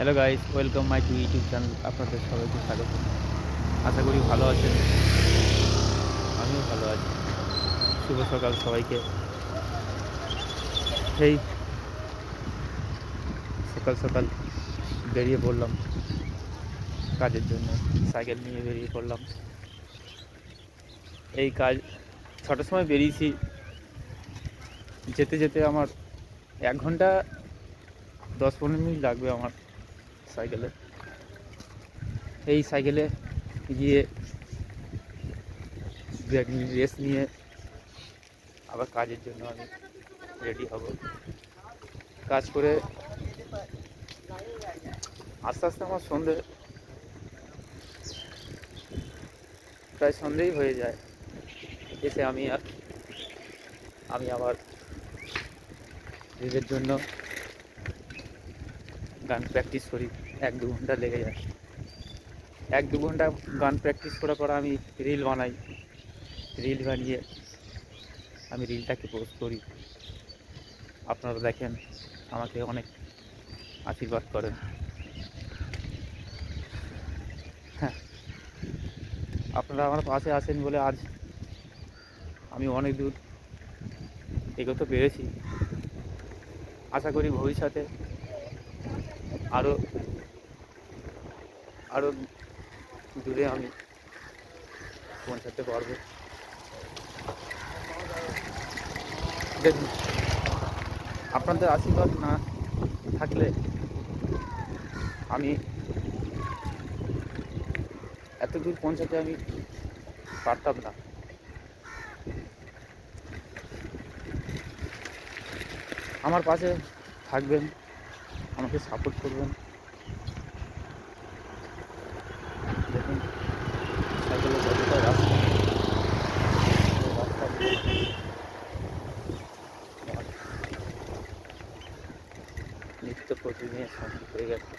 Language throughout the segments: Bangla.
Hello guys, welcome my to YouTube channel. আপনাদের সবাইকে স্বাগত। আশা করি ভালো আছেন। আমিও ভালো আছি। শুভ সকাল সবাইকে। এই সকাল সকাল বেরিয়ে পড়লাম কাজের জন্য। সাইকেল নিয়ে বেরিয়ে পড়লাম। এই কাজ 6টার সময় বেরিয়েছি। যেতে যেতে আমার 1 ঘন্টা 10-15 মিনিট লাগবে আমার সাইকেলে। এই সাইকেলে গিয়ে 2-1 মিনিট রেস্ট নিয়ে আবার কাজের জন্য আমি রেডি হব। কাজ করে আস্তে আস্তে আমার প্রায় সন্ধেই হয়ে যায়। এসে আমি আবার রিলের জন্য গান প্র্যাকটিস করি। 1-2 ঘন্টা লেগে যায়। 1-2 ঘন্টা গান প্র্যাকটিস করার পর আমি রিল বানাই। রিল বানিয়ে আমি রিলটাকে পোস্ট করি। আপনারা দেখেন, আমাকে অনেক আশীর্বাদ করেন। হ্যাঁ, আপনারা আমার পাশে আছেন বলে আজ আমি অনেক দূর এগোতে পেরেছি। আশা করি ভবিষ্যতে আরও আরও দূরে আমি পৌঁছাতে পারবো। দেখুন, আপনাদের আশীর্বাদ না থাকলে আমি এত দূর পৌঁছাতে আমি পারতাম না। আমার পাশে থাকবেন, আমাকে সাপোর্ট করবেন। দেখুন সাইকেলে কতটা রাস্তা আমার নিত্য প্রতিদিনের সঙ্গী হয়ে গেছে।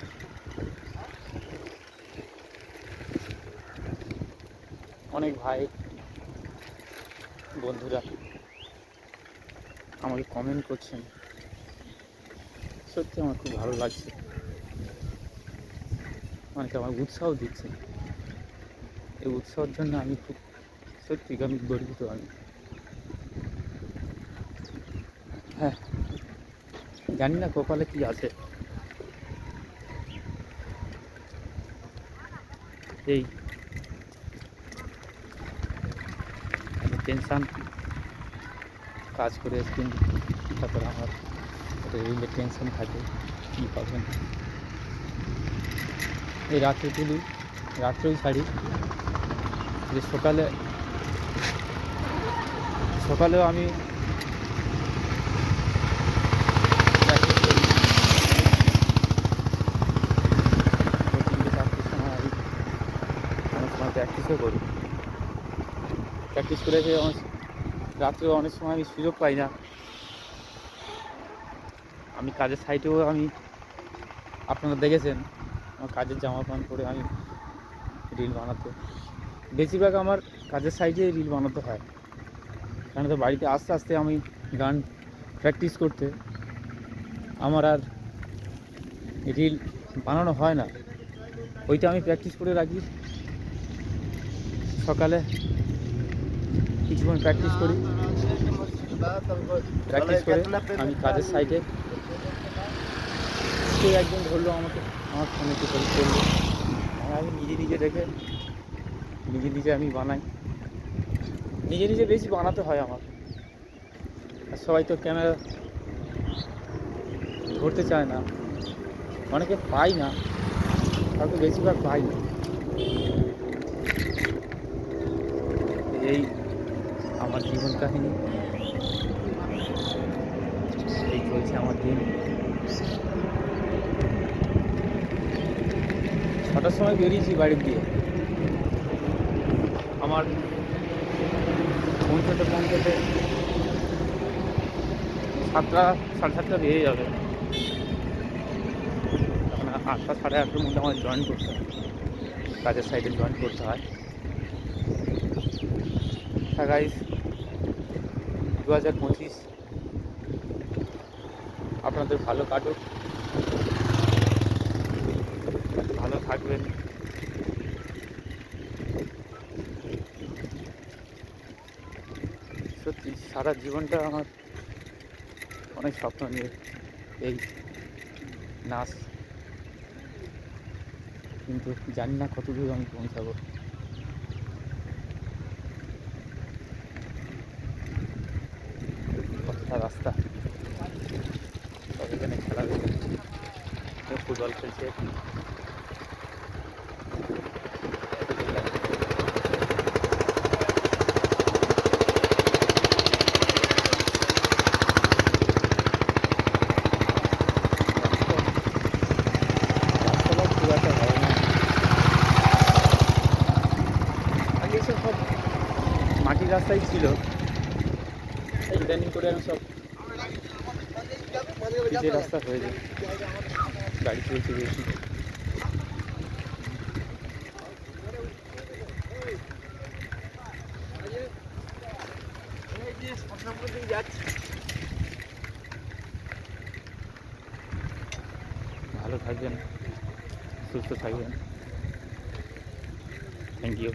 অনেক ভাই বন্ধুরা আমাকে কমেন্ট করছেন, সত্যি আমার খুব ভালো লাগছে। অনেকে আমার উৎসাহ দিচ্ছে। এই উৎসাহের জন্য আমি খুব সত্যি আমি গর্বিত। হ্যাঁ, জানি না কপালে কি আছে। এই টেনশান কাজ করে এসছেন, তারপরে আমার রিলের টেনশন থাকে কী পাবেন। এই রাত্রে তুলি, রাত্রেও ছাড়ি, যে সকালেও আমি প্র্যাকটিস করি। 3-4টের সময় আমি অনেক সময় প্র্যাকটিসও করি। প্র্যাকটিস করে রাত্রেও অনেক সময় আমি সুযোগ পাই না। আমি কাজের সাইটেও আপনারা দেখেছেন আমার কাজের জামা প্যান্ট পরে আমি রিল বানাতে, বেশিরভাগ আমার কাজের সাইডে রিল বানাতে হয়। কারণ তো বাড়িতে আস্তে আস্তে আমি গান প্র্যাকটিস করতে আমার আর রিল বানানো হয় না। ওইটা আমি প্র্যাকটিস করে রাখি। সকালে কিছুক্ষণ প্র্যাকটিস করি, প্র্যাকটিস করে আমি কাজের সাইডে কেউ একজন ধরলো আমাকে, আমার ফোনে একটু হেল্প করলো, আমি নিজে দেখে নিজে আমি বানাই। নিজে বেশি বানাতে হয় আমার। আর সবাই তো ক্যামেরা ধরতে চায় না, অনেকে পাই না, হয়তো বেশিরভাগ পাই না। এই আমার জীবন কাহিনী, এই চলছে আমার দিন। 6টার সময় বেরিয়েছি বাড়ির দিয়ে। আমার পৌঁছতে 7টা 7:30 বেজে যাবে। তখন 8টা 8:30-এর মধ্যে আমার জয়েন করতে হয়, কাজের সাইডে জয়েন করতে হয়। হ্যাঁ গাইস, 2025 আপনাদের ভালো কাটুক। সারা জীবনটা আমার অনেক স্বপ্ন নিয়ে এই নাচ, কিন্তু জানি না কত দূর আমি পৌঁছাবো। কতটা রাস্তা, সব এখানে খেলা হয়েছে, কেউ ফুটবল খেলছে। রাস্তাটা খুব একটা ভালো না, আগে এসব সব মাটির রাস্তাই ছিল, ইদানিং করে আমি সব পিচের রাস্তা হয়েছে, গাড়ি চলছে বেশি। ভালো থাকবেন, সুস্থ থাকবেন। Thank you.